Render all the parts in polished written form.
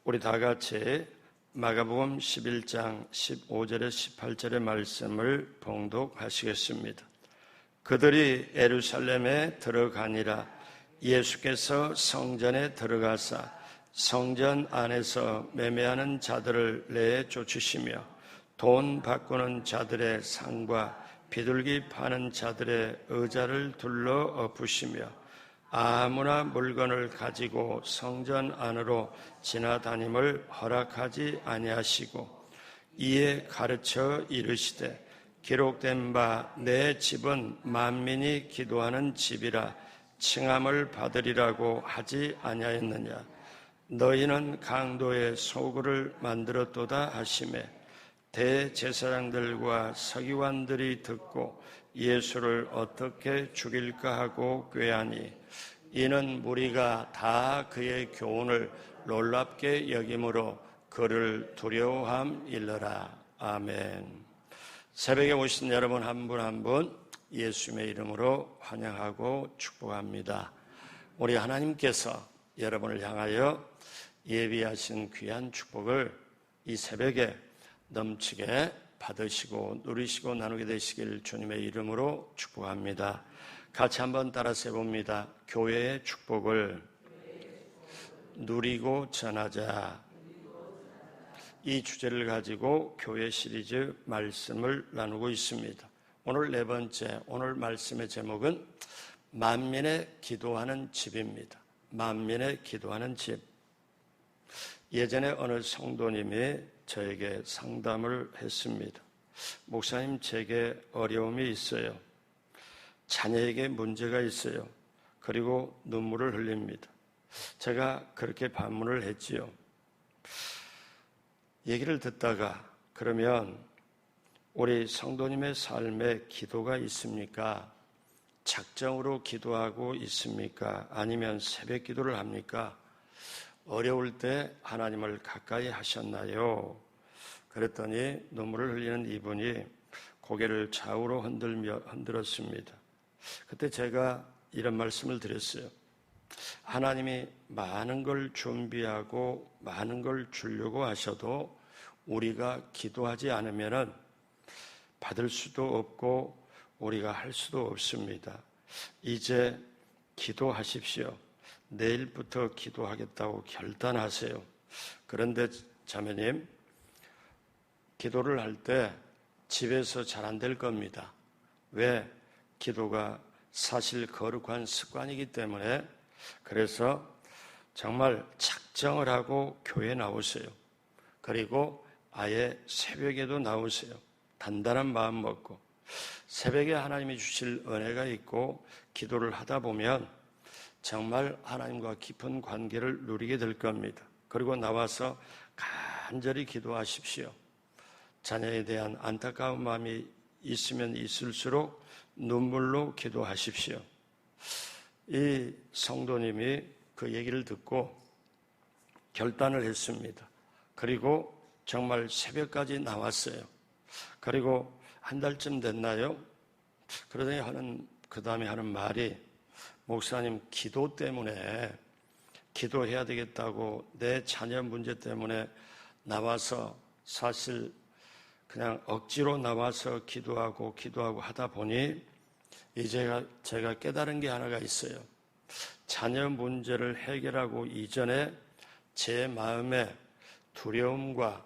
우리 다 같이 마가복음 11장 15절에 18절의 말씀을 봉독하시겠습니다. 그들이 예루살렘에 들어가니라. 예수께서 성전에 들어가사 성전 안에서 매매하는 자들을 내쫓으시며 돈 바꾸는 자들의 상과 비둘기 파는 자들의 의자를 둘러 엎으시며 아무나 물건을 가지고 성전 안으로 지나다님을 허락하지 아니하시고 이에 가르쳐 이르시되 기록된 바 내 집은 만민이 기도하는 집이라 칭함을 받으리라고 하지 아니하였느냐. 너희는 강도의 소굴을 만들었도다 하시매 대제사장들과 서기관들이 듣고 예수를 어떻게 죽일까 하고 꾀하니 이는 무리가 다 그의 교훈을 놀랍게 여김으로 그를 두려워함일러라. 아멘. 새벽에 오신 여러분 한 분 한 분 예수님의 이름으로 환영하고 축복합니다. 우리 하나님께서 여러분을 향하여 예비하신 귀한 축복을 이 새벽에 넘치게 받으시고 누리시고 나누게 되시길 주님의 이름으로 축복합니다. 같이 한번 따라서 해봅니다. 교회의 축복을 누리고 전하자. 이 주제를 가지고 교회 시리즈 말씀을 나누고 있습니다. 오늘 네 번째, 오늘 말씀의 제목은 만민의 기도하는 집입니다. 만민의 기도하는 집. 예전에 어느 성도님이 저에게 상담을 했습니다. 목사님, 제게 어려움이 있어요. 자녀에게 문제가 있어요. 그리고 눈물을 흘립니다. 제가 그렇게 반문을 했지요. 얘기를 듣다가 그러면 우리 성도님의 삶에 기도가 있습니까? 작정으로 기도하고 있습니까? 아니면 새벽 기도를 합니까? 어려울 때 하나님을 가까이 하셨나요? 그랬더니 눈물을 흘리는 이분이 고개를 좌우로 흔들었습니다. 그때 제가 이런 말씀을 드렸어요. 하나님이 많은 걸 준비하고 많은 걸 주려고 하셔도 우리가 기도하지 않으면 받을 수도 없고 우리가 할 수도 없습니다. 이제 기도하십시오. 내일부터 기도하겠다고 결단하세요. 그런데 자매님, 기도를 할 때 집에서 잘 안 될 겁니다. 왜? 기도가 사실 거룩한 습관이기 때문에. 그래서 정말 작정을 하고 교회에 나오세요. 그리고 아예 새벽에도 나오세요. 단단한 마음 먹고 새벽에 하나님이 주실 은혜가 있고 기도를 하다 보면 정말 하나님과 깊은 관계를 누리게 될 겁니다. 그리고 나와서 간절히 기도하십시오. 자녀에 대한 안타까운 마음이 있으면 있을수록 눈물로 기도하십시오. 이 성도님이 그 얘기를 듣고 결단을 했습니다. 그리고 정말 새벽까지 나왔어요. 그리고 한 달쯤 됐나요? 그러더니 그 다음에 하는 말이 목사님, 기도 때문에 기도해야 되겠다고 내 자녀 문제 때문에 나와서 사실 그냥 억지로 나와서 기도하고 하다 보니 이제 제가 깨달은 게 하나가 있어요. 자녀 문제를 해결하고 이전에 제 마음에 두려움과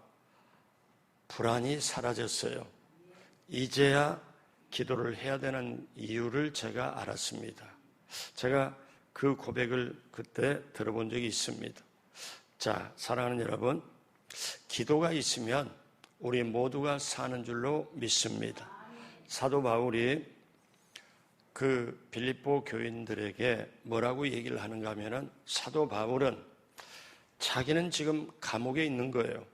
불안이 사라졌어요. 이제야 기도를 해야 되는 이유를 제가 알았습니다. 제가 그 고백을 그때 들어본 적이 있습니다. 자, 사랑하는 여러분, 기도가 있으면 우리 모두가 사는 줄로 믿습니다. 사도 바울이 그 빌립보 교인들에게 뭐라고 얘기를 하는가 하면은 사도 바울은 자기는 지금 감옥에 있는 거예요.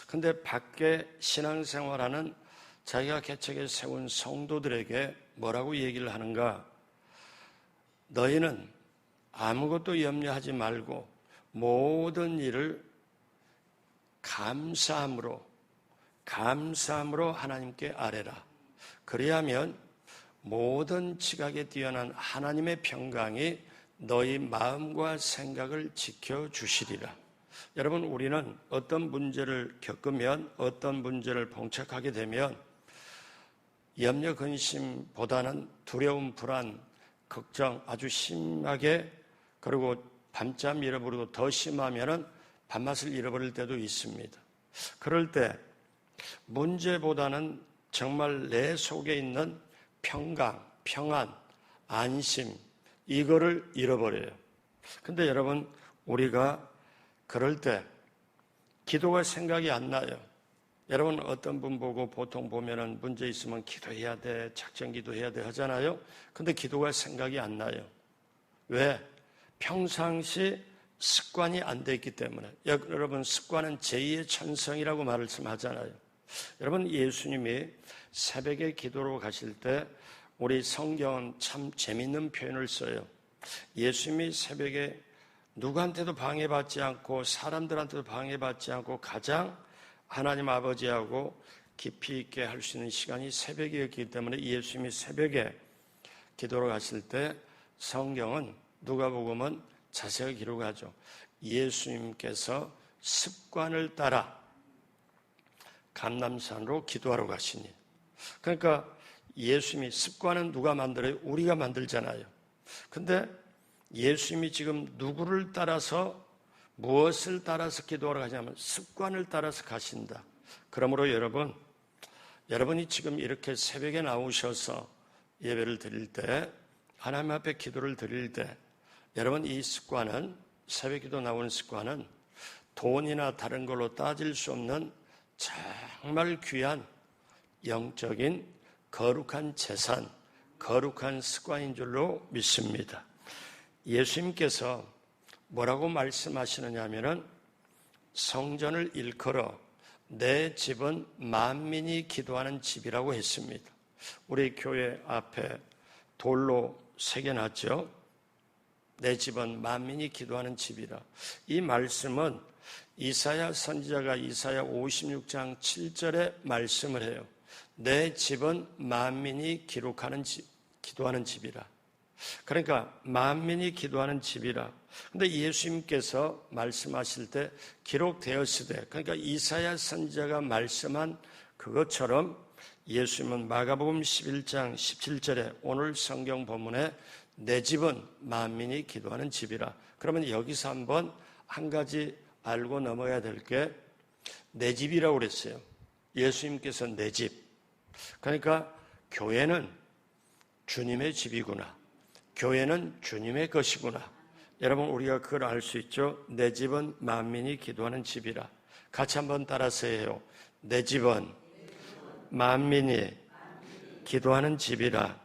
근데 밖에 신앙생활하는 자기가 개척에 세운 성도들에게 뭐라고 얘기를 하는가? 너희는 아무것도 염려하지 말고 모든 일을 감사함으로 하나님께 아뢰라. 그리하면 모든 지각에 뛰어난 하나님의 평강이 너희 마음과 생각을 지켜주시리라. 여러분, 우리는 어떤 문제를 겪으면, 어떤 문제를 봉착하게 되면 염려, 근심보다는 두려움, 불안, 걱정 아주 심하게, 그리고 밤잠 잃어버리고 더 심하면은 밥맛을 잃어버릴 때도 있습니다. 그럴 때 문제보다는 정말 내 속에 있는 평강, 평안, 안심, 이거를 잃어버려요. 근데 여러분, 우리가 그럴 때 기도가 생각이 안 나요. 여러분, 어떤 분 보고 보통 보면은 문제 있으면 기도해야 돼, 작전 기도해야 돼 하잖아요. 근데 기도가 생각이 안 나요. 왜? 평상시 습관이 안 돼 있기 때문에. 여러분, 습관은 제2의 천성이라고 말씀하잖아요. 여러분, 예수님이 새벽에 기도로 가실 때 우리 성경은 참 재밌는 표현을 써요. 예수님이 새벽에 누구한테도 방해받지 않고 사람들한테도 방해받지 않고 가장 하나님 아버지하고 깊이 있게 할 수 있는 시간이 새벽이었기 때문에 예수님이 새벽에 기도로 갔을 때 성경은 누가복음은 자세하게 기록하죠. 예수님께서 습관을 따라 감람산으로 기도하러 가시니. 그러니까 예수님이, 습관은 누가 만들어요? 우리가 만들잖아요. 근데 예수님이 지금 누구를 따라서, 무엇을 따라서 기도하러 가냐면 습관을 따라서 가신다. 그러므로 여러분이 지금 이렇게 새벽에 나오셔서 예배를 드릴 때, 하나님 앞에 기도를 드릴 때, 여러분, 이 습관은, 새벽 기도 나오는 습관은 돈이나 다른 걸로 따질 수 없는 정말 귀한 영적인 거룩한 재산, 거룩한 습관인 줄로 믿습니다. 예수님께서 뭐라고 말씀하시느냐 하면은 성전을 일컬어 내 집은 만민이 기도하는 집이라고 했습니다. 우리 교회 앞에 돌로 새겨놨죠. 내 집은 만민이 기도하는 집이라. 이 말씀은 이사야 선지자가 이사야 56장 7절에 말씀을 해요. 내 집은 만민이 기도하는 집이라. 그러니까 만민이 기도하는 집이라. 근데 예수님께서 말씀하실 때 기록되었으되, 그러니까 이사야 선지자가 말씀한 그것처럼 예수님은 마가복음 11장 17절에 오늘 성경 본문에 내 집은 만민이 기도하는 집이라. 그러면 여기서 한번 한 가지 알고 넘어야 될 게, 내 집이라고 그랬어요. 예수님께서 내 집. 그러니까 교회는 주님의 집이구나. 교회는 주님의 것이구나. 여러분, 우리가 그걸 알 수 있죠. 내 집은 만민이 기도하는 집이라. 같이 한번 따라서 해요. 내 집은 만민이 기도하는 집이라.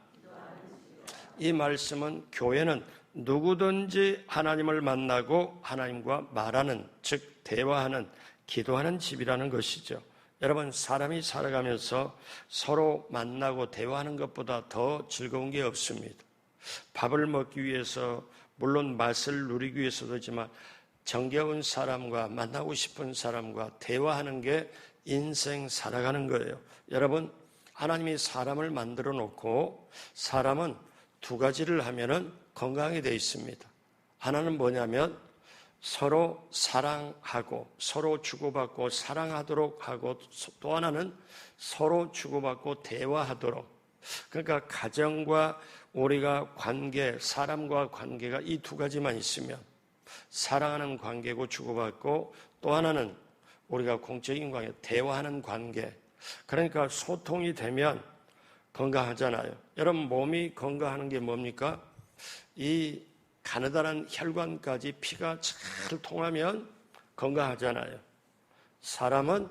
이 말씀은 교회는 누구든지 하나님을 만나고 하나님과 말하는, 즉 대화하는, 기도하는 집이라는 것이죠. 여러분, 사람이 살아가면서 서로 만나고 대화하는 것보다 더 즐거운 게 없습니다. 밥을 먹기 위해서, 물론 맛을 누리기 위해서도 있지만 정겨운 사람과, 만나고 싶은 사람과 대화하는 게 인생 살아가는 거예요. 여러분, 하나님이 사람을 만들어 놓고 사람은 두 가지를 하면은 건강하게 되어 있습니다. 하나는 뭐냐면 서로 사랑하고 서로 주고받고 사랑하도록 하고, 또 하나는 서로 주고받고 대화하도록. 그러니까 가정과 우리가 관계, 사람과 관계가 이 두 가지만 있으면 사랑하는 관계고 주고받고, 또 하나는 우리가 공적인 관계, 대화하는 관계. 그러니까 소통이 되면 건강하잖아요. 여러분, 몸이 건강하는 게 뭡니까? 이 가느다란 혈관까지 피가 잘 통하면 건강하잖아요. 사람은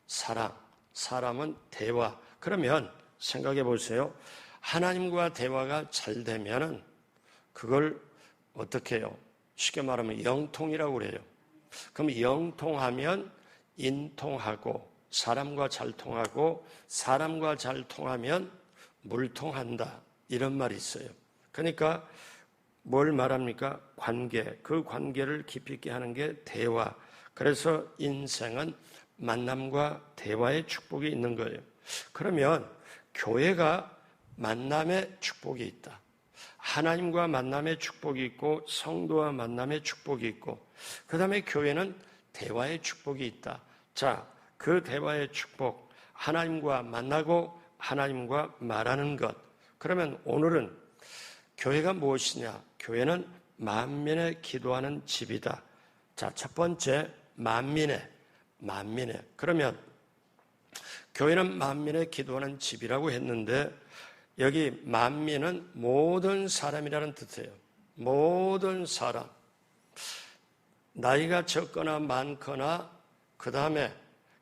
사랑, 사람은 대화. 그러면 생각해 보세요. 하나님과 대화가 잘 되면은 그걸 어떻게 해요? 쉽게 말하면 영통이라고 그래요. 그럼 영통하면 인통하고, 사람과 잘 통하고, 사람과 잘 통하면 물통한다. 이런 말이 있어요. 그러니까 뭘 말합니까? 관계. 그 관계를 깊이 있게 하는 게 대화. 그래서 인생은 만남과 대화의 축복이 있는 거예요. 그러면 교회가 만남의 축복이 있다. 하나님과 만남의 축복이 있고 성도와 만남의 축복이 있고, 그 다음에 교회는 대화의 축복이 있다. 자, 그 대화의 축복, 하나님과 만나고 하나님과 말하는 것. 그러면 오늘은 교회가 무엇이냐? 교회는 만민의 기도하는 집이다. 자, 첫 번째, 만민의. 그러면 교회는 만민의 기도하는 집이라고 했는데 여기 만민은 모든 사람이라는 뜻이에요. 모든 사람. 나이가 적거나 많거나 그 다음에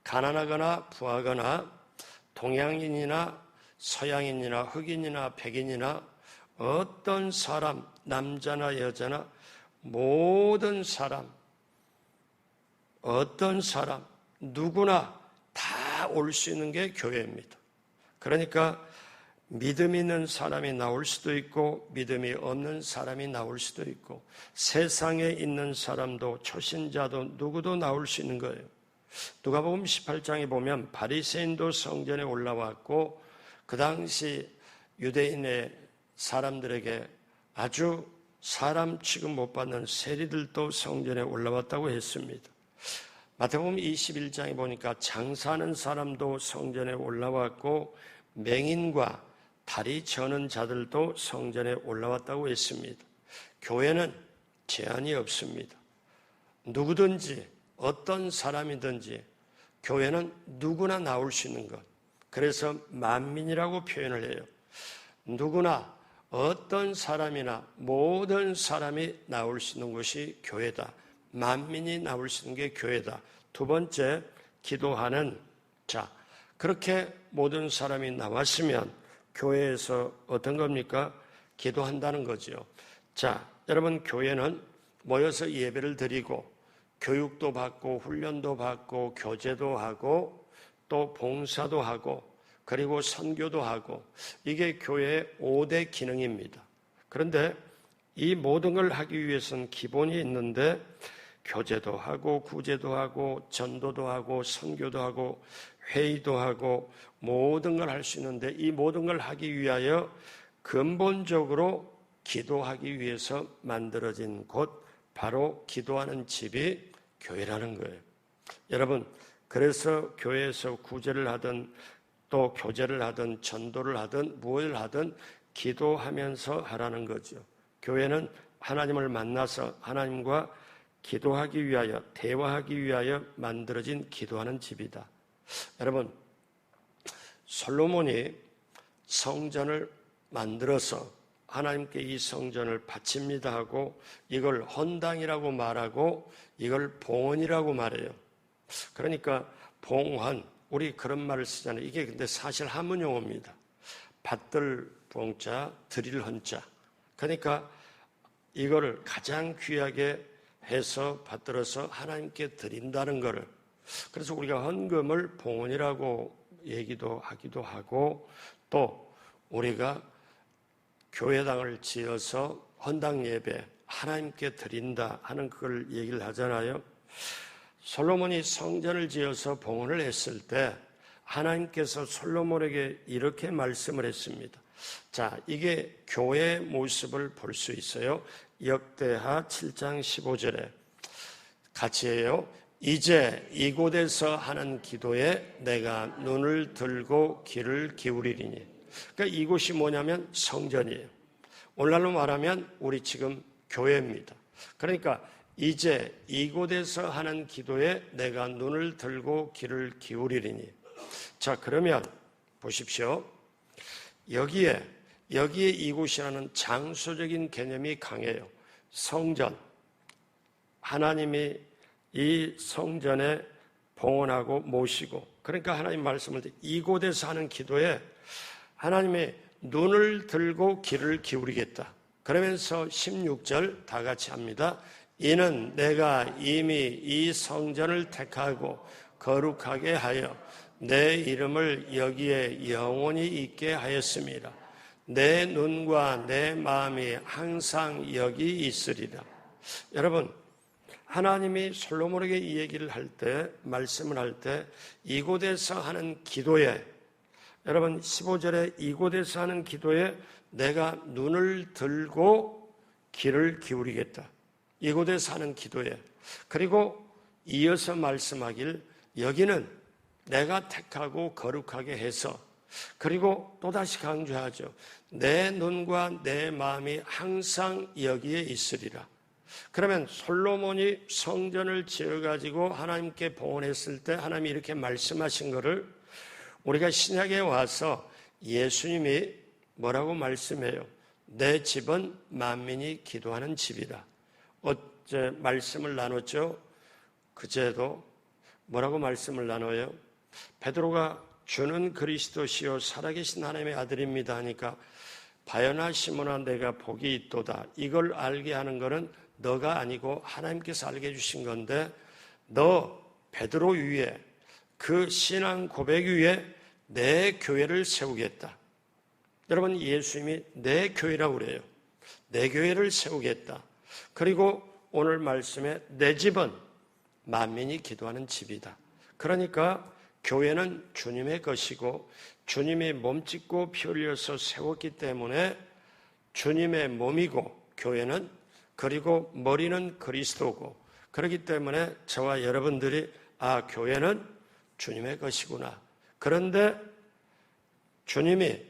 가난하거나 부하거나 동양인이나 서양인이나 흑인이나 백인이나 어떤 사람, 남자나 여자나 모든 사람, 어떤 사람, 누구나 다 올 수 있는 게 교회입니다. 그러니까 믿음 있는 사람이 나올 수도 있고 믿음이 없는 사람이 나올 수도 있고 세상에 있는 사람도 초신자도 누구도 나올 수 있는 거예요. 누가복음 18장에 보면 바리새인도 성전에 올라왔고 그 당시 유대인의 사람들에게 아주 사람 취급 못 받는 세리들도 성전에 올라왔다고 했습니다. 마태복음 21장에 보니까 장사하는 사람도 성전에 올라왔고 맹인과 다리 저는 자들도 성전에 올라왔다고 했습니다. 교회는 제한이 없습니다. 누구든지 어떤 사람이든지 교회는 누구나 나올 수 있는 것. 그래서 만민이라고 표현을 해요. 누구나 어떤 사람이나 모든 사람이 나올 수 있는 것이 교회다. 만민이 나올 수 있는 게 교회다. 두 번째, 기도하는 자. 그렇게 모든 사람이 나왔으면 교회에서 어떤 겁니까? 기도한다는 거죠. 자, 여러분 교회는 모여서 예배를 드리고 교육도 받고 훈련도 받고 교제도 하고 또 봉사도 하고 그리고 선교도 하고 이게 교회의 5대 기능입니다. 그런데 이 모든 걸 하기 위해서는 기본이 있는데 교제도 하고 구제도 하고 전도도 하고 선교도 하고 회의도 하고 모든 걸 할 수 있는데 이 모든 걸 하기 위하여 근본적으로 기도하기 위해서 만들어진 곳 바로 기도하는 집이 교회라는 거예요. 여러분 그래서 교회에서 구제를 하든 또 교제를 하든 전도를 하든 무엇을 하든 기도하면서 하라는 거죠. 교회는 하나님을 만나서 하나님과 기도하기 위하여 대화하기 위하여 만들어진 기도하는 집이다. 여러분 솔로몬이 성전을 만들어서 하나님께 이 성전을 바칩니다 하고 이걸 헌당이라고 말하고 이걸 봉헌이라고 말해요. 그러니까 봉헌 우리 그런 말을 쓰잖아요. 이게 근데 사실 한문 용어입니다. 받들 봉자 드릴 헌자. 그러니까 이거를 가장 귀하게 해서 받들어서 하나님께 드린다는 것을 그래서 우리가 헌금을 봉헌이라고 얘기도 하기도 하고 또 우리가 교회당을 지어서 헌당 예배 하나님께 드린다 하는 그걸 얘기를 하잖아요. 솔로몬이 성전을 지어서 봉헌을 했을 때 하나님께서 솔로몬에게 이렇게 말씀을 했습니다. 자, 이게 교회의 모습을 볼 수 있어요. 역대하 7장 15절에 같이 해요. 이제 이곳에서 하는 기도에 내가 눈을 들고 귀를 기울이리니. 그러니까 이곳이 뭐냐면 성전이에요. 오늘날로 말하면 우리 지금 교회입니다. 그러니까 이제 이곳에서 하는 기도에 내가 눈을 들고 귀를 기울이리니. 자, 그러면 보십시오. 여기에 이곳이라는 장소적인 개념이 강해요. 성전. 하나님이 이 성전에 봉헌하고 모시고 그러니까 하나님 말씀을 이곳에서 하는 기도에 하나님의 눈을 들고 귀를 기울이겠다. 그러면서 16절 다 같이 합니다. 이는 내가 이미 이 성전을 택하고 거룩하게 하여 내 이름을 여기에 영원히 있게 하였습니다. 내 눈과 내 마음이 항상 여기 있으리라. 여러분 하나님이 솔로몬에게 이 얘기를 할 때 말씀을 할 때 이곳에서 하는 기도에 여러분 15절에 이곳에서 하는 기도에 내가 눈을 들고 귀를 기울이겠다. 이곳에서 하는 기도에 그리고 이어서 말씀하길 여기는 내가 택하고 거룩하게 해서, 그리고 또다시 강조하죠. 내 눈과 내 마음이 항상 여기에 있으리라. 그러면 솔로몬이 성전을 지어가지고 하나님께 봉헌했을 때 하나님이 이렇게 말씀하신 것을 우리가 신약에 와서 예수님이 뭐라고 말씀해요? 내 집은 만민이 기도하는 집이다. 어제 말씀을 나눴죠? 그제도 뭐라고 말씀을 나눠요? 베드로가 주는 그리스도시요 살아계신 하나님의 아들입니다 하니까 바요나 시몬아 내가 복이 있도다. 이걸 알게 하는 것은 너가 아니고 하나님께서 알게 해주신 건데, 너 베드로 위에, 그 신앙 고백 위에 내 교회를 세우겠다. 여러분, 예수님이 내 교회라고 그래요. 내 교회를 세우겠다. 그리고 오늘 말씀에 내 집은 만민이 기도하는 집이다. 그러니까 교회는 주님의 것이고 주님이 몸짓고 피 흘려서 세웠기 때문에 주님의 몸이고 교회는, 그리고 머리는 그리스도고, 그렇기 때문에 저와 여러분들이 교회는 주님의 것이구나. 그런데 주님이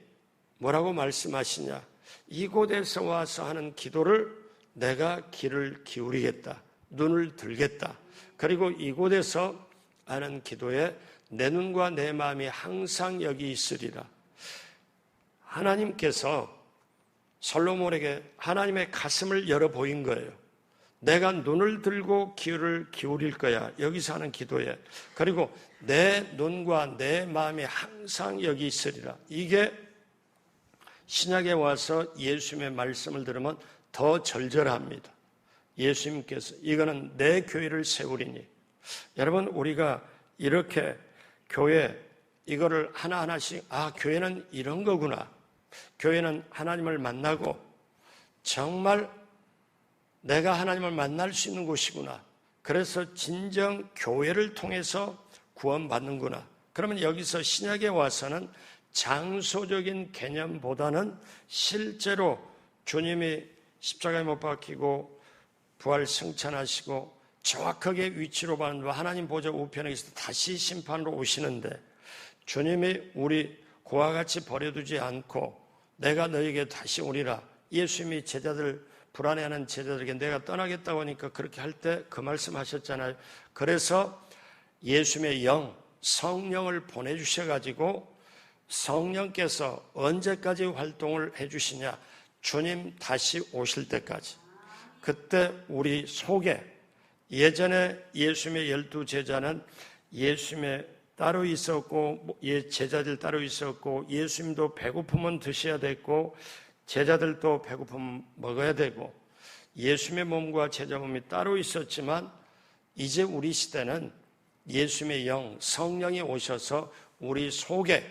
뭐라고 말씀하시냐? 이곳에서 와서 하는 기도를 내가 귀를 기울이겠다. 눈을 들겠다. 그리고 이곳에서 하는 기도에 내 눈과 내 마음이 항상 여기 있으리라. 하나님께서 솔로몬에게 하나님의 가슴을 열어 보인 거예요. 내가 눈을 들고 귀를 기울일 거야. 여기서 하는 기도에. 그리고 내 눈과 내 마음이 항상 여기 있으리라. 이게 신약에 와서 예수님의 말씀을 들으면 더 절절합니다. 예수님께서 이거는 내 교회를 세우리니. 여러분, 우리가 이렇게 교회 이거를 하나하나씩 교회는 이런 거구나. 교회는 하나님을 만나고 정말 내가 하나님을 만날 수 있는 곳이구나. 그래서 진정 교회를 통해서 구원받는구나. 그러면 여기서 신약에 와서는 장소적인 개념보다는 실제로 주님이 십자가에 못 박히고 부활 승천하시고 정확하게 위치로 받는 하나님 보좌 우편에 있어 다시 심판으로 오시는데, 주님이 우리 고와 같이 버려두지 않고 내가 너에게 다시 오리라. 예수님이 제자들, 불안해하는 제자들에게 내가 떠나겠다고 하니까 그렇게 할 때 그 말씀하셨잖아요. 그래서 예수님의 영, 성령을 보내주셔가지고 성령께서 언제까지 활동을 해주시냐? 주님 다시 오실 때까지. 그때 우리 속에, 예전에 예수님의 12 제자는 예수님의 따로 있었고 제자들 따로 있었고 예수님도 배고프면 드셔야 됐고 제자들도 배고프면 먹어야 되고 예수님의 몸과 제자 몸이 따로 있었지만, 이제 우리 시대는 예수님의 영, 성령이 오셔서 우리 속에,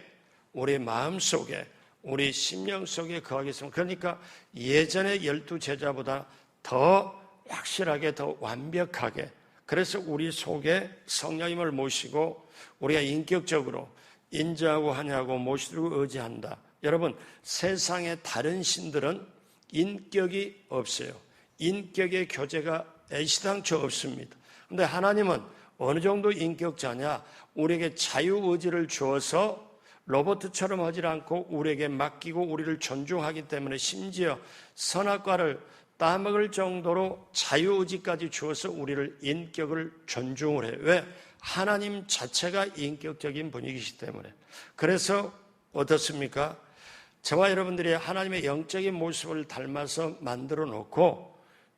우리 마음 속에, 우리 심령 속에 거하겠습니다. 그러니까 예전의 12 제자보다 더 확실하게, 더 완벽하게, 그래서 우리 속에 성령님을 모시고 우리가 인격적으로 인정하고 하냐고 모시고 의지한다. 여러분, 세상의 다른 신들은 인격이 없어요. 인격의 교제가 애시당초 없습니다. 그런데 하나님은 어느 정도 인격자냐? 우리에게 자유의지를 주어서 로봇처럼 하지 않고 우리에게 맡기고 우리를 존중하기 때문에 심지어 선악과를 따먹을 정도로 자유의지까지 주어서 우리를 인격을 존중을 해요. 왜? 하나님 자체가 인격적인 분이시기 때문에. 그래서 어떻습니까? 저와 여러분들이 하나님의 영적인 모습을 닮아서 만들어 놓고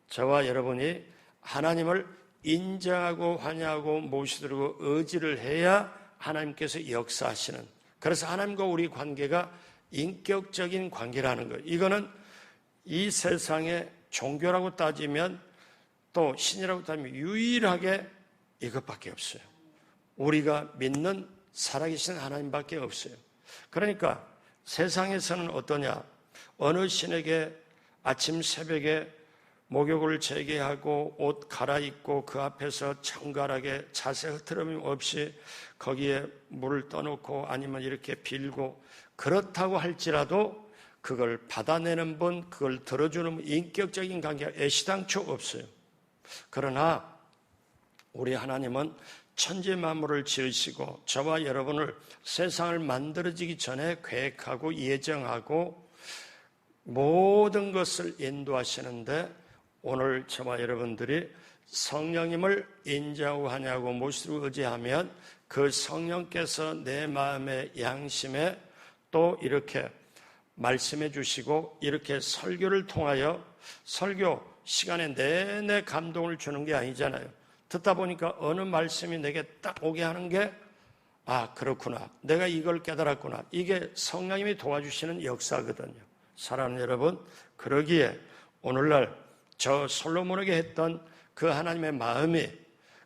저와 여러분이 하나님을 인정하고 환영하고 모시도록 의지를 해야 하나님께서 역사하시는, 그래서 하나님과 우리 관계가 인격적인 관계라는 거예요. 이거는 이 세상의 종교라고 따지면, 또 신이라고 따지면 유일하게 이것밖에 없어요. 우리가 믿는 살아계신 하나님밖에 없어요. 그러니까 세상에서는 어떠냐? 어느 신에게 아침 새벽에 목욕을 재개하고 옷 갈아입고 그 앞에서 정갈하게 자세 흐트러짐 없이 거기에 물을 떠놓고 아니면 이렇게 빌고, 그렇다고 할지라도 그걸 받아내는 분, 그걸 들어주는 분, 인격적인 관계가 애시당초 없어요. 그러나 우리 하나님은 천지 만물을 지으시고 저와 여러분을 세상을 만들어지기 전에 계획하고 예정하고 모든 것을 인도하시는데, 오늘 저와 여러분들이 성령님을 인자하고 하냐고 무엇으로 의지하면 그 성령께서 내 마음의 양심에 또 이렇게 말씀해 주시고, 이렇게 설교를 통하여, 설교 시간에 내내 감동을 주는 게 아니잖아요. 듣다 보니까 어느 말씀이 내게 딱 오게 하는 게, 아, 그렇구나, 내가 이걸 깨달았구나, 이게 성령님이 도와주시는 역사거든요. 사랑하는 여러분, 그러기에 오늘날 저 솔로몬에게 했던 그 하나님의 마음이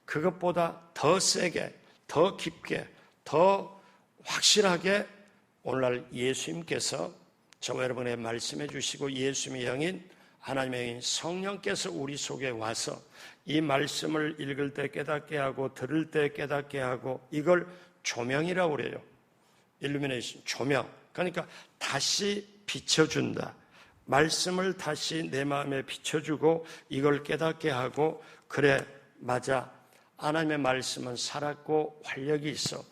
그것보다 더 세게, 더 깊게, 더 확실하게 오늘날 예수님께서 저와 여러분의 말씀해 주시고, 예수님의 영인, 하나님의 영인 성령께서 우리 속에 와서 이 말씀을 읽을 때 깨닫게 하고 들을 때 깨닫게 하고, 이걸 조명이라고 그래요. 일루미네이션, 조명. 그러니까 다시 비춰준다. 말씀을 다시 내 마음에 비춰주고 이걸 깨닫게 하고, 그래, 맞아, 하나님의 말씀은 살았고 활력이 있어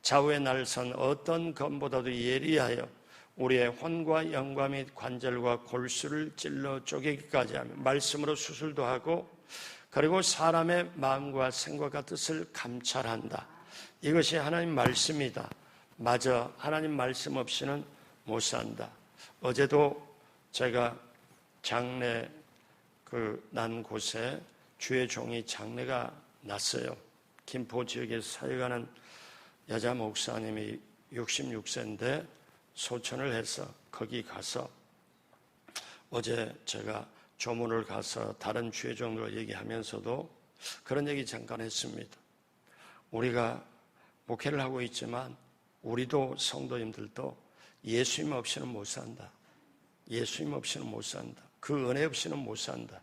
좌우의 날선 어떤 검보다도 예리하여 우리의 혼과 영과 및 관절과 골수를 찔러 쪼개기까지 하며 말씀으로 수술도 하고, 그리고 사람의 마음과 생각과 뜻을 감찰한다. 이것이 하나님 말씀이다. 맞아, 하나님 말씀 없이는 못 산다. 어제도 제가 장례 난 곳에 주의 종이 장례가 났어요. 김포 지역에서 사역하는 여자 목사님이 66세인데 소천을 해서 거기 가서, 어제 제가 조문을 가서 다른 주의 종들과 얘기하면서도 그런 얘기 잠깐 했습니다. 우리가 목회를 하고 있지만 우리도 성도님들도 예수님 없이는 못 산다. 예수님 없이는 못 산다. 그 은혜 없이는 못 산다.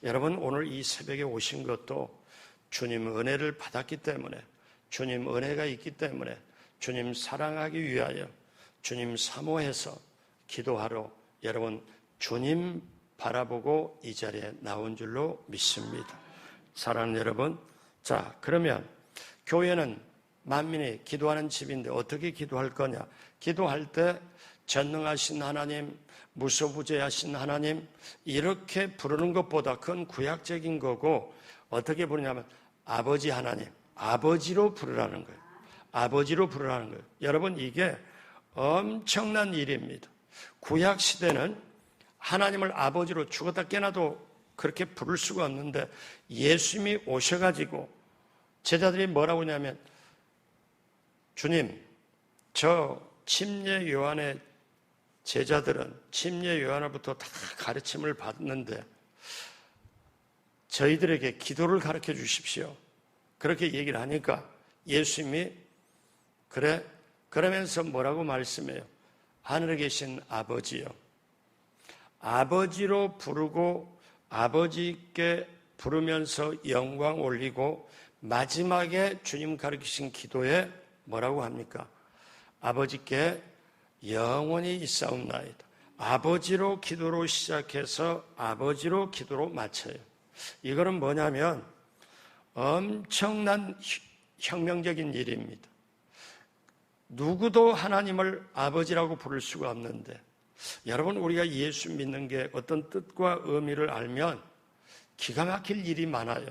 여러분, 오늘 이 새벽에 오신 것도 주님 은혜를 받았기 때문에, 주님 은혜가 있기 때문에, 주님 사랑하기 위하여, 주님 사모해서 기도하러 여러분 주님 바라보고 이 자리에 나온 줄로 믿습니다. 사랑하는 여러분, 자, 그러면 교회는 만민이 기도하는 집인데 어떻게 기도할 거냐? 기도할 때 전능하신 하나님, 무소부재하신 하나님, 이렇게 부르는 것보다 그건 구약적인 거고, 어떻게 부르냐면 아버지 하나님, 아버지로 부르라는 거예요. 아버지로 부르라는 거예요. 여러분, 이게 엄청난 일입니다. 구약 시대는 하나님을 아버지로 죽었다 깨나도 그렇게 부를 수가 없는데, 예수님이 오셔가지고 제자들이 뭐라고 하냐면, 주님, 저 침례 요한의 제자들은 침례 요한으로부터 다 가르침을 받는데 저희들에게 기도를 가르쳐 주십시오. 그렇게 얘기를 하니까 예수님이 그래? 그러면서 뭐라고 말씀해요? 하늘에 계신 아버지요. 아버지로 부르고 아버지께 부르면서 영광 올리고, 마지막에 주님 가르치신 기도에 뭐라고 합니까? 아버지께 영원히 있사옵나이다. 아버지로 기도로 시작해서 아버지로 기도로 마쳐요. 이거는 뭐냐면 엄청난 혁명적인 일입니다. 누구도 하나님을 아버지라고 부를 수가 없는데, 여러분, 우리가 예수 믿는 게 어떤 뜻과 의미를 알면 기가 막힐 일이 많아요.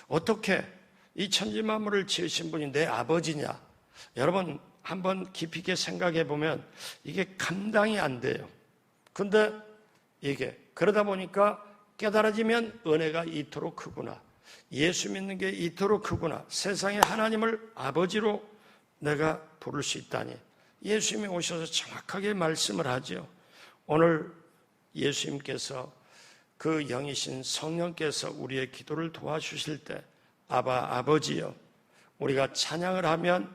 어떻게 이 천지만물을 지으신 분이 내 아버지냐? 여러분, 한번 깊이 있게 생각해 보면 이게 감당이 안 돼요. 근데 이게 그러다 보니까 깨달아지면 은혜가 이토록 크구나, 예수 믿는 게 이토록 크구나, 세상에 하나님을 아버지로 내가 부를 수 있다니. 예수님이 오셔서 정확하게 말씀을 하죠. 오늘 예수님께서 그 영이신 성령께서 우리의 기도를 도와주실 때, 아바, 아버지여, 우리가 찬양을 하면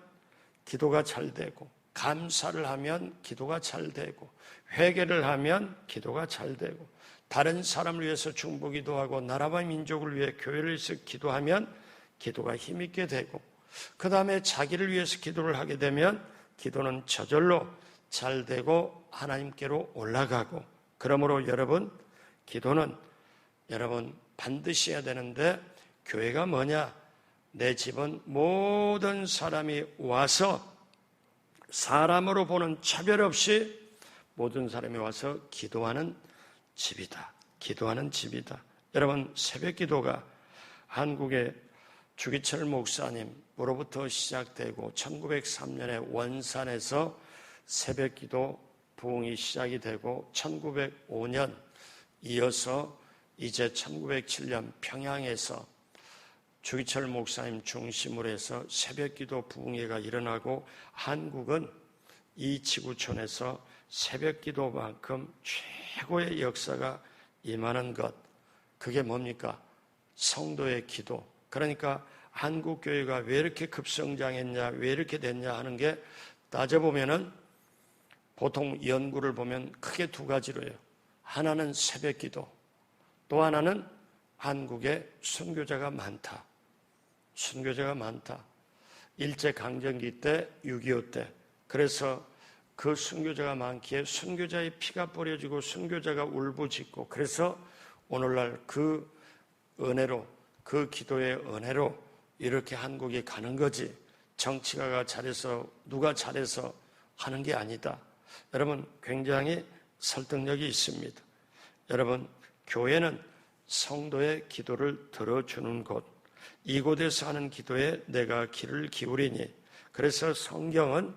기도가 잘 되고, 감사를 하면 기도가 잘 되고, 회개를 하면 기도가 잘 되고, 다른 사람을 위해서 중보기도 하고 나라와 민족을 위해 교회를 위해서 기도하면 기도가 힘있게 되고, 그 다음에 자기를 위해서 기도를 하게 되면 기도는 저절로 잘 되고 하나님께로 올라가고. 그러므로 여러분, 기도는 여러분 반드시 해야 되는데, 교회가 뭐냐? 내 집은 모든 사람이 와서 사람으로 보는 차별 없이 모든 사람이 와서 기도하는 집이다. 기도하는 집이다. 여러분, 새벽 기도가 한국의 주기철 목사님으로부터 시작되고 1903년에 원산에서 새벽 기도 부흥이 시작이 되고 1905년 이어서 이제 1907년 평양에서 주기철 목사님 중심으로 해서 새벽 기도 부흥회가 일어나고 한국은 이 지구촌에서 새벽 기도만큼 최고의 역사가 임하는 것, 그게 뭡니까? 성도의 기도. 그러니까 한국 교회가 왜 이렇게 급성장했냐, 왜 이렇게 됐냐 하는 게 따져보면은 보통 연구를 보면 크게 두 가지로 해요. 하나는 새벽 기도, 또 하나는 한국에 순교자가 많다. 순교자가 많다. 일제강점기 때, 6.25 때. 그래서 그 순교자가 많기에 순교자의 피가 뿌려지고 순교자가 울부짖고, 그래서 오늘날 그 은혜로, 그 기도의 은혜로 이렇게 한국이 가는 거지, 정치가가 잘해서 누가 잘해서 하는 게 아니다. 여러분, 굉장히 설득력이 있습니다. 여러분, 교회는 성도의 기도를 들어주는 곳, 이곳에서 하는 기도에 내가 귀를 기울이니, 그래서 성경은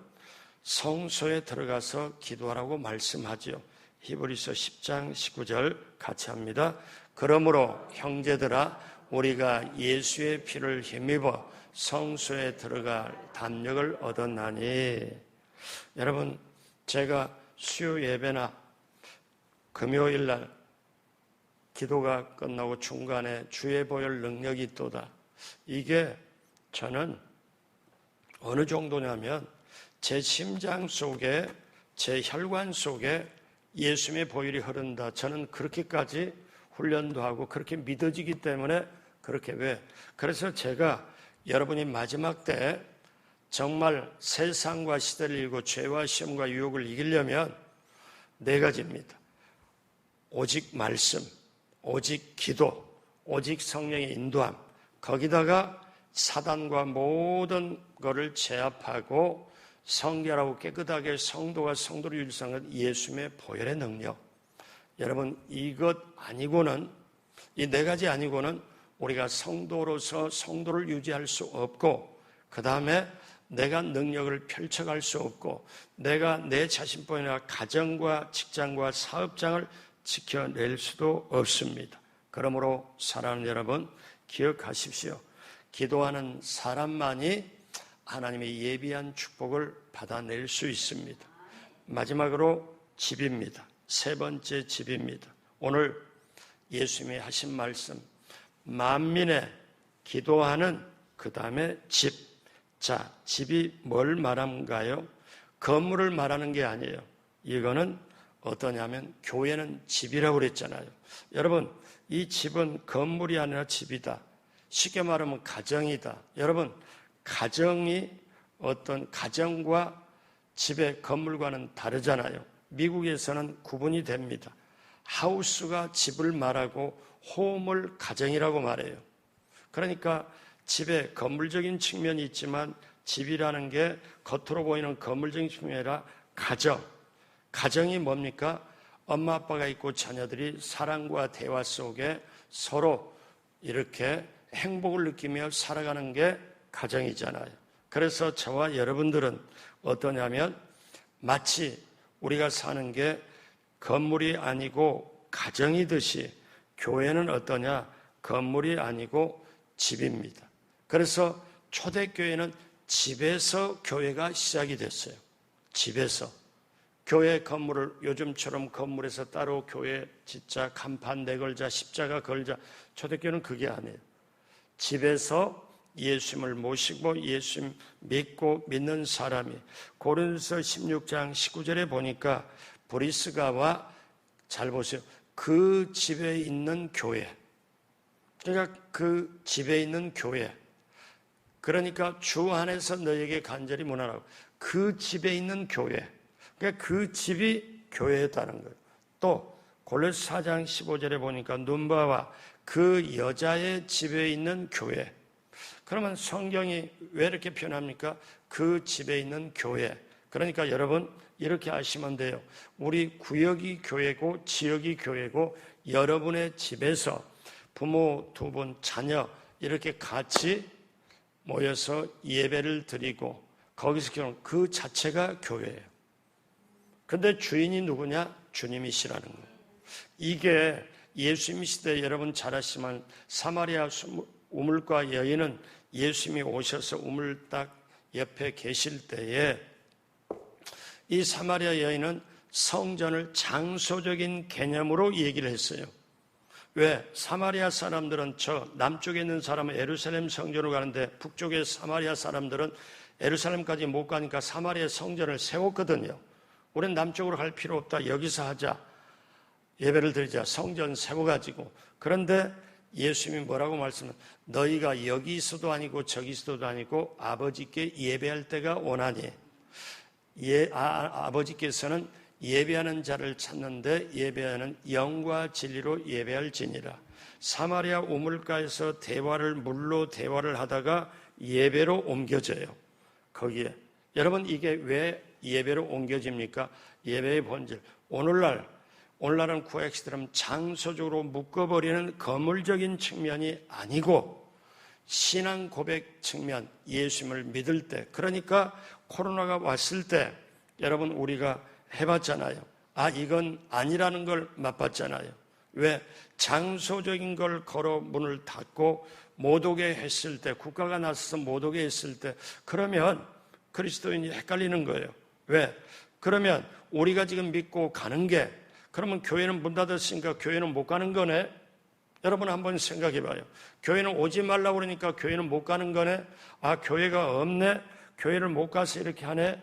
성소에 들어가서 기도하라고 말씀하지요. 히브리서 10장 19절 같이 합니다. 그러므로 형제들아, 우리가 예수의 피를 힘입어 성소에 들어갈 담력을 얻었나니. 여러분, 제가 수요 예배나 금요일날 기도가 끝나고 중간에 주의 보혈 능력이 있도다. 이게 저는 어느 정도냐면 제 심장 속에, 제 혈관 속에 예수님의 보혈이 흐른다. 저는 그렇게까지 훈련도 하고 그렇게 믿어지기 때문에 그렇게 왜? 그래서 제가 여러분이 마지막 때 정말 세상과 시대를 이기고 죄와 시험과 유혹을 이기려면 네 가지입니다. 오직 말씀, 오직 기도, 오직 성령의 인도함, 거기다가 사단과 모든 것을 제압하고 성결하고 깨끗하게 성도가 성도를 유지하는 예수님의 보혈의 능력. 여러분, 이것 아니고는, 이 네 가지 아니고는 우리가 성도로서 성도를 유지할 수 없고, 그 다음에 내가 능력을 펼쳐갈 수 없고, 내가 내 자신뿐만 아니라 가정과 직장과 사업장을 지켜낼 수도 없습니다. 그러므로 사랑하는 여러분, 기억하십시오. 기도하는 사람만이 하나님의 예비한 축복을 받아낼 수 있습니다. 마지막으로 집입니다. 세 번째 집입니다. 오늘 예수님이 하신 말씀, 만민의 기도하는 그 다음에 집. 자, 집이 뭘 말한가요? 건물을 말하는 게 아니에요. 이거는 어떠냐면 교회는 집이라고 그랬잖아요. 여러분, 이 집은 건물이 아니라 집이다. 쉽게 말하면 가정이다. 여러분, 가정이 어떤 가정과 집의 건물과는 다르잖아요. 미국에서는 구분이 됩니다. 하우스가 집을 말하고 홈을 가정이라고 말해요. 그러니까 집에 건물적인 측면이 있지만 집이라는 게 겉으로 보이는 건물적인 측면이 아니라 가정. 가정이 뭡니까? 엄마 아빠가 있고 자녀들이 사랑과 대화 속에 서로 이렇게 행복을 느끼며 살아가는 게 가정이잖아요. 그래서 저와 여러분들은 어떠냐면 마치 우리가 사는 게 건물이 아니고 가정이듯이 교회는 어떠냐? 건물이 아니고 집입니다. 그래서 초대교회는 집에서 교회가 시작이 됐어요. 집에서. 교회 건물을 요즘처럼 건물에서 따로 교회 짓자, 간판 내걸자, 십자가 걸자. 초대교회는 그게 아니에요. 집에서 예수님을 모시고 예수님 믿고 믿는 사람이, 고린도서 16장 19절에 보니까 브리스가와, 잘 보세요, 그 집에 있는 교회, 그러니까 그 집에 있는 교회, 그러니까 주 안에서 너에게 간절히 문안하고, 그 집에 있는 교회, 그러니까 그 집이 교회였다는 거예요. 또 골로새 4장 15절에 보니까 눈바와 그 여자의 집에 있는 교회. 그러면 성경이 왜 이렇게 표현합니까? 그 집에 있는 교회. 그러니까 여러분 이렇게 아시면 돼요. 우리 구역이 교회고 지역이 교회고 여러분의 집에서 부모 두 분, 자녀 이렇게 같이 모여서 예배를 드리고 거기서 기도하는 그 자체가 교회예요. 근데 주인이 누구냐? 주님이시라는 거예요. 이게 예수님 시대 여러분 잘 아시지만 사마리아 우물가 여인은 예수님이 오셔서 우물 딱 옆에 계실 때에 이 사마리아 여인은 성전을 장소적인 개념으로 얘기를 했어요. 왜? 사마리아 사람들은 저 남쪽에 있는 사람은 예루살렘 성전으로 가는데 북쪽의 사마리아 사람들은 예루살렘까지 못 가니까 사마리아 성전을 세웠거든요. 우리는 남쪽으로 갈 필요 없다. 여기서 하자. 예배를 드리자. 성전 세워가지고. 그런데 예수님이 뭐라고 말씀을 너희가 여기서도 아니고 저기서도 아니고 아버지께 예배할 때가 오나니 아버지께서는 예배하는 자를 찾는데 예배하는 영과 진리로 예배할지니라. 사마리아 우물가에서 물로 대화를 하다가 예배로 옮겨져요. 거기에 여러분 이게 왜 예배로 옮겨집니까? 예배의 본질. 오늘날은 구약시대처럼 장소적으로 묶어버리는 거물적인 측면이 아니고 신앙 고백 측면, 예수님을 믿을 때, 그러니까 코로나가 왔을 때 여러분 우리가 해봤잖아요. 이건 아니라는 걸 맛봤잖아요. 왜? 장소적인 걸 걸어 문을 닫고 못 오게 했을 때, 국가가 나서서 못 오게 했을 때, 그러면 그리스도인이 헷갈리는 거예요. 왜? 그러면 우리가 지금 믿고 가는 게, 그러면 교회는 문 닫았으니까 교회는 못 가는 거네? 여러분 한번 생각해 봐요. 교회는 오지 말라고 그러니까 교회는 못 가는 거네? 교회가 없네? 교회를 못 가서 이렇게 하네?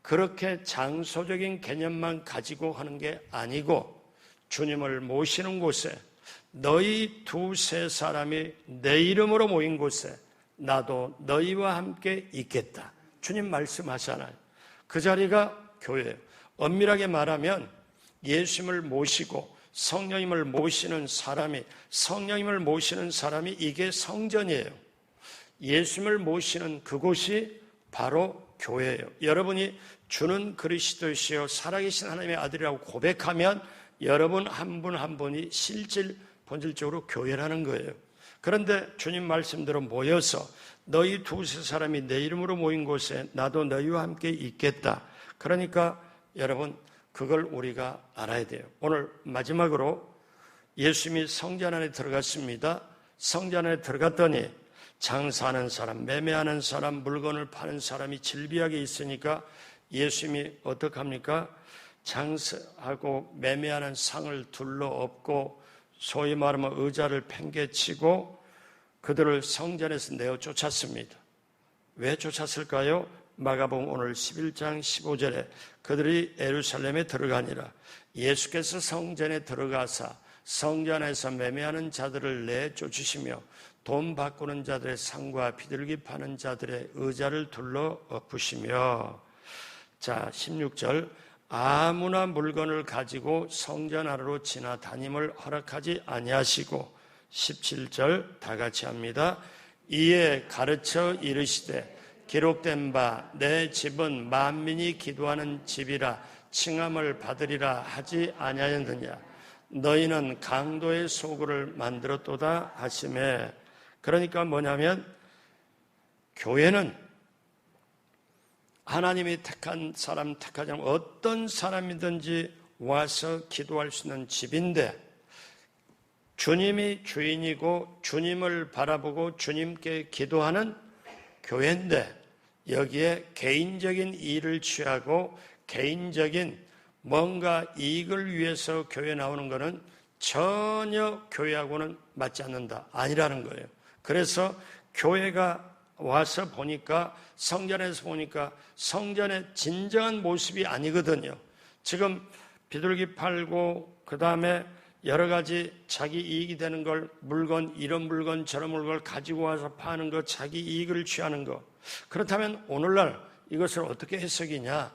그렇게 장소적인 개념만 가지고 하는 게 아니고 주님을 모시는 곳에 너희 두세 사람이 내 이름으로 모인 곳에 나도 너희와 함께 있겠다. 주님 말씀하잖아요. 그 자리가 교회예요. 엄밀하게 말하면 예수님을 모시고 성령님을 모시는 사람이 이게 성전이에요. 예수님을 모시는 그곳이 바로 교회예요. 여러분이 주는 그리스도시요 살아계신 하나님의 아들이라고 고백하면 여러분 한 분 한 분이 본질적으로 교회라는 거예요. 그런데 주님 말씀대로 모여서 너희 두세 사람이 내 이름으로 모인 곳에 나도 너희와 함께 있겠다. 그러니까 여러분 그걸 우리가 알아야 돼요. 오늘 마지막으로 예수님이 성전 안에 들어갔습니다. 성전 안에 들어갔더니 장사하는 사람, 매매하는 사람, 물건을 파는 사람이 질비하게 있으니까 예수님이 어떡합니까? 장사하고 매매하는 상을 둘러엎고 소위 말하면 의자를 팽개치고 그들을 성전에서 내어 쫓았습니다. 왜 쫓았을까요? 마가복음 오늘 11장 15절에 그들이 예루살렘에 들어가니라. 예수께서 성전에 들어가사 성전에서 매매하는 자들을 내쫓으시며 돈 바꾸는 자들의 상과 비둘기 파는 자들의 의자를 둘러 엎으시며. 자, 16절 아무나 물건을 가지고 성전 안으로 지나다님을 허락하지 아니하시고 17절 다 같이 합니다. 이에 가르쳐 이르시되 기록된 바 내 집은 만민이 기도하는 집이라 칭함을 받으리라 하지 아니하였느냐. 너희는 강도의 소굴을 만들었도다 하시매. 그러니까 뭐냐면 교회는 하나님이 택한 사람, 택하지 않은 어떤 사람이든지 와서 기도할 수 있는 집인데 주님이 주인이고 주님을 바라보고 주님께 기도하는 교회인데 여기에 개인적인 일을 취하고 개인적인 뭔가 이익을 위해서 교회에 나오는 것은 전혀 교회하고는 맞지 않는다. 아니라는 거예요. 그래서 교회가 와서 보니까 성전에서 보니까 성전의 진정한 모습이 아니거든요. 지금 비둘기 팔고 그 다음에 여러 가지 자기 이익이 되는 걸 물건 이런 물건 저런 물건을 가지고 와서 파는 거 자기 이익을 취하는 거. 그렇다면 오늘날 이것을 어떻게 해석이냐.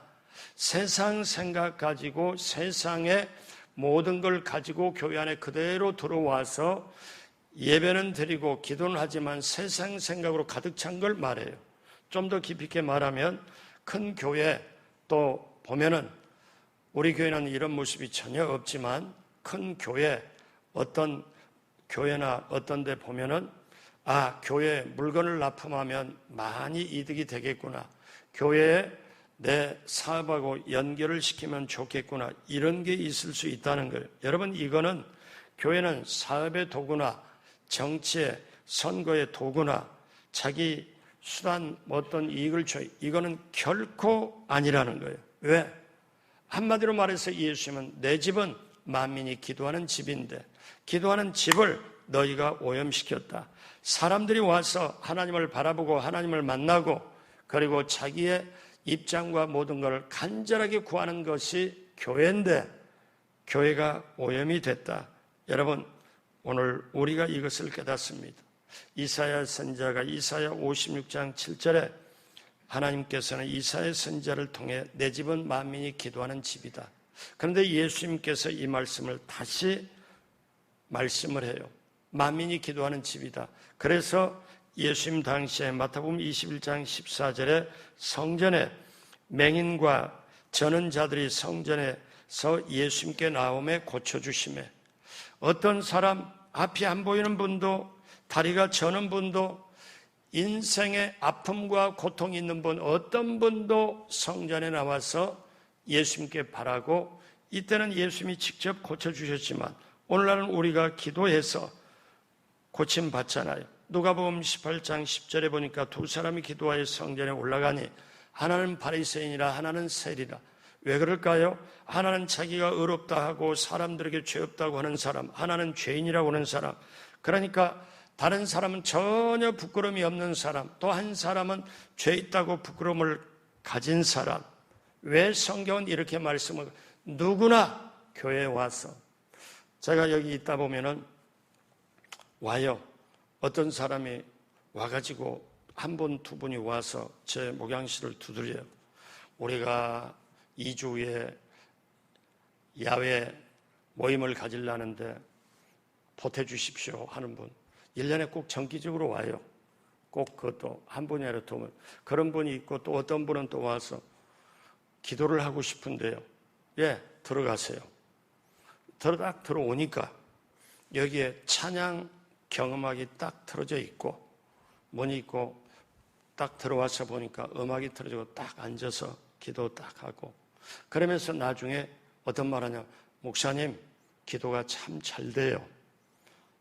세상 생각 가지고 세상의 모든 걸 가지고 교회 안에 그대로 들어와서 예배는 드리고 기도는 하지만 세상 생각으로 가득 찬 걸 말해요. 좀 더 깊이 있게 말하면 큰 교회 또 보면은 우리 교회는 이런 모습이 전혀 없지만 큰 교회 어떤 교회나 어떤 데 보면은 교회에 물건을 납품하면 많이 이득이 되겠구나. 교회에 내 사업하고 연결을 시키면 좋겠구나. 이런 게 있을 수 있다는 거예요. 여러분 이거는 교회는 사업의 도구나 정치의 선거의 도구나 자기 수단 어떤 이익을 줘 이거는 결코 아니라는 거예요. 왜? 한마디로 말해서 예수님은 내 집은 만민이 기도하는 집인데 기도하는 집을 너희가 오염시켰다. 사람들이 와서 하나님을 바라보고 하나님을 만나고 그리고 자기의 입장과 모든 걸 간절하게 구하는 것이 교회인데 교회가 오염이 됐다. 여러분 오늘 우리가 이것을 깨닫습니다. 이사야 선지자가 이사야 56장 7절에 하나님께서는 이사야 선지자를 통해 내 집은 만민이 기도하는 집이다. 그런데 예수님께서 이 말씀을 다시 말씀을 해요. 만민이 기도하는 집이다. 그래서 예수님 당시에 마태복음 21장 14절에 성전에 맹인과 저는 자들이 성전에서 예수님께 나오매 고쳐주시매 어떤 사람 앞이 안 보이는 분도 다리가 저는 분도 인생의 아픔과 고통이 있는 분 어떤 분도 성전에 나와서 예수님께 바라고 이때는 예수님이 직접 고쳐주셨지만 오늘날은 우리가 기도해서 고침 받잖아요. 누가복음 18장 10절에 보니까 두 사람이 기도하여 성전에 올라가니 하나는 바리새인이라 하나는 세리라. 왜 그럴까요? 하나는 자기가 의롭다 하고 사람들에게 죄 없다고 하는 사람, 하나는 죄인이라고 하는 사람. 그러니까 다른 사람은 전혀 부끄러움이 없는 사람, 또 한 사람은 죄 있다고 부끄러움을 가진 사람. 왜 성경은 이렇게 말씀을 누구나 교회에 와서 제가 여기 있다 보면은 와요. 어떤 사람이 와가지고 한 분, 두 분이 와서 제 목양실을 두드려요. 우리가 2주 후에 야외 모임을 가지려는데 보태주십시오 하는 분. 1년에 꼭 정기적으로 와요. 꼭 그것도 한 분이 아니라 두 분. 그런 분이 있고 또 어떤 분은 또 와서 기도를 하고 싶은데요. 예, 들어가세요. 딱 들어오니까 여기에 찬양 경음악이 딱 틀어져 있고 뭐니 있고 딱 들어와서 보니까 음악이 틀어지고 딱 앉아서 기도 딱 하고 그러면서 나중에 어떤 말 하냐 목사님 기도가 참 잘 돼요.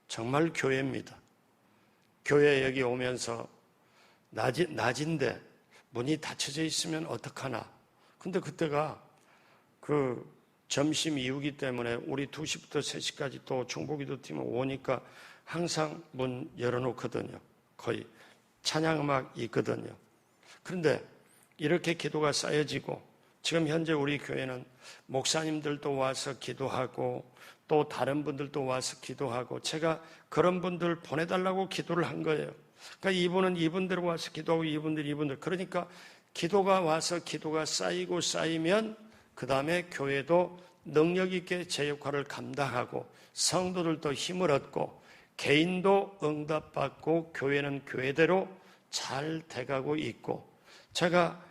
정말 교회입니다. 교회 여기 오면서 낮인데 문이 닫혀져 있으면 어떡하나. 근데 그때가 그 점심 이후기 때문에 우리 2시부터 3시까지 또 중보기도팀 오니까 항상 문 열어놓거든요. 거의 찬양음악 있거든요. 그런데 이렇게 기도가 쌓여지고 지금 현재 우리 교회는 목사님들도 와서 기도하고 또 다른 분들도 와서 기도하고 제가 그런 분들 보내달라고 기도를 한 거예요. 그러니까 이분은 이분들 와서 기도하고 이분들 그러니까 기도가 와서 기도가 쌓이고 쌓이면 그 다음에 교회도 능력 있게 제 역할을 감당하고 성도들도 힘을 얻고 개인도 응답받고 교회는 교회대로 잘 돼가고 있고 제가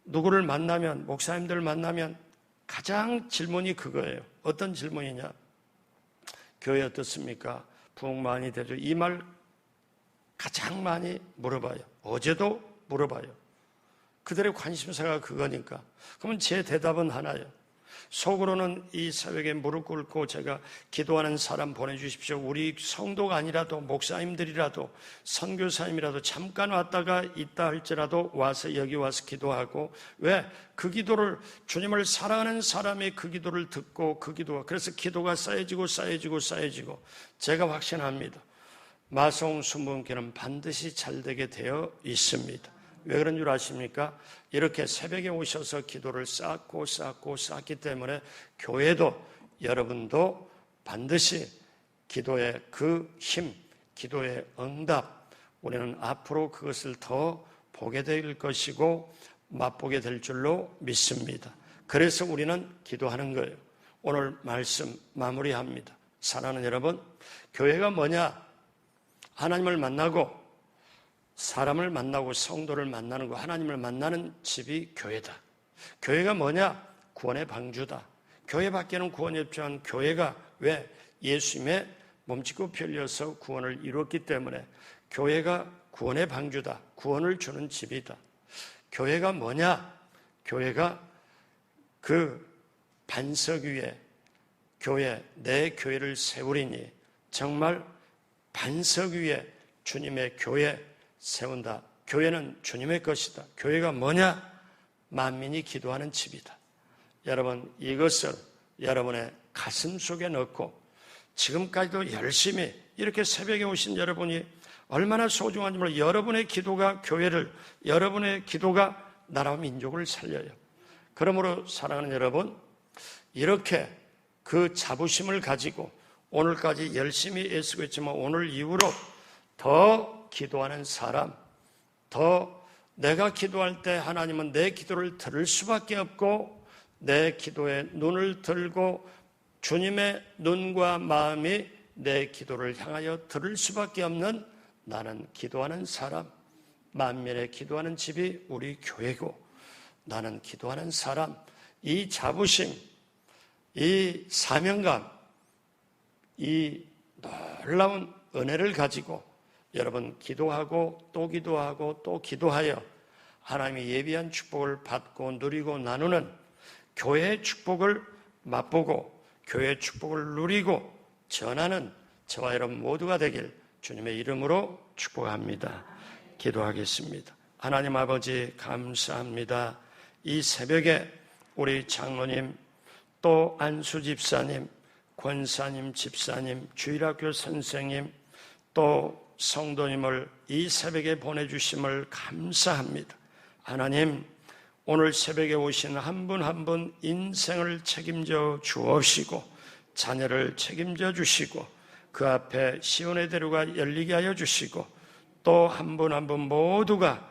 누구를 만나면 목사님들 만나면 가장 질문이 그거예요. 어떤 질문이냐? 교회 어떻습니까? 부흥 많이 되죠? 이 말 가장 많이 물어봐요. 어제도 물어봐요. 그들의 관심사가 그거니까. 그러면 제 대답은 하나예요. 속으로는 이 새벽에 무릎 꿇고 제가 기도하는 사람 보내주십시오. 우리 성도가 아니라도 목사님들이라도 선교사님이라도 잠깐 왔다가 있다 할지라도 와서 여기 와서 기도하고 왜? 그 기도를 주님을 사랑하는 사람의 그 기도를 듣고 그 기도가 그래서 기도가 쌓여지고 제가 확신합니다. 마송 순복음교회는 반드시 잘 되게 되어 있습니다. 왜 그런 줄 아십니까? 이렇게 새벽에 오셔서 기도를 쌓기 때문에 교회도 여러분도 반드시 기도의 그 힘, 기도의 응답 우리는 앞으로 그것을 더 보게 될 것이고 맛보게 될 줄로 믿습니다. 그래서 우리는 기도하는 거예요. 오늘 말씀 마무리합니다. 사랑하는 여러분, 교회가 뭐냐? 하나님을 만나고 사람을 만나고 성도를 만나는 거, 하나님을 만나는 집이 교회다. 교회가 뭐냐? 구원의 방주다. 교회밖에는 구원이 없지만 교회가 왜? 예수님의 몸짓고 피 흘려서 구원을 이루었기 때문에 교회가 구원의 방주다. 구원을 주는 집이다. 교회가 뭐냐? 교회가 그 반석 위에 교회, 내 교회를 세우리니, 정말 반석 위에 주님의 교회 세운다. 교회는 주님의 것이다. 교회가 뭐냐? 만민이 기도하는 집이다. 여러분, 이것을 여러분의 가슴 속에 넣고 지금까지도 열심히 이렇게 새벽에 오신 여러분이 얼마나 소중한지 몰라요. 여러분의 기도가 교회를, 여러분의 기도가 나라와 민족을 살려요. 그러므로 사랑하는 여러분, 이렇게 그 자부심을 가지고 오늘까지 열심히 애쓰고 있지만 오늘 이후로 더 기도하는 사람, 더 내가 기도할 때 하나님은 내 기도를 들을 수밖에 없고 내 기도에 눈을 들고 주님의 눈과 마음이 내 기도를 향하여 들을 수밖에 없는 나는 기도하는 사람, 만민의 기도하는 집이 우리 교회고 나는 기도하는 사람, 이 자부심, 이 사명감, 이 놀라운 은혜를 가지고 여러분 기도하고 또 기도하고 또 기도하여 하나님이 예비한 축복을 받고 누리고 나누는 교회의 축복을 맛보고 교회의 축복을 누리고 전하는 저와 여러분 모두가 되길 주님의 이름으로 축복합니다. 기도하겠습니다. 하나님 아버지 감사합니다. 이 새벽에 우리 장로님 또 안수 집사님, 권사님, 집사님, 주일학교 선생님 또 성도님을 이 새벽에 보내주심을 감사합니다. 하나님, 오늘 새벽에 오신 한 분 한 분 인생을 책임져 주옵시고 자녀를 책임져 주시고 그 앞에 시온의 대로가 열리게 하여 주시고 또 한 분 한 분 모두가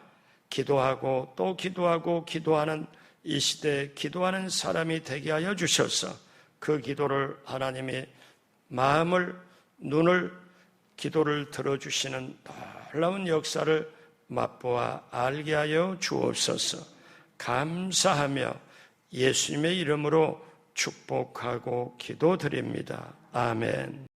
기도하고 또 기도하고 기도하는 이 시대에 기도하는 사람이 되게 하여 주셔서 그 기도를 하나님이 마음을, 눈을, 기도를 들어주시는 놀라운 역사를 맛보아 알게 하여 주옵소서. 감사하며 예수님의 이름으로 축복하고 기도드립니다. 아멘.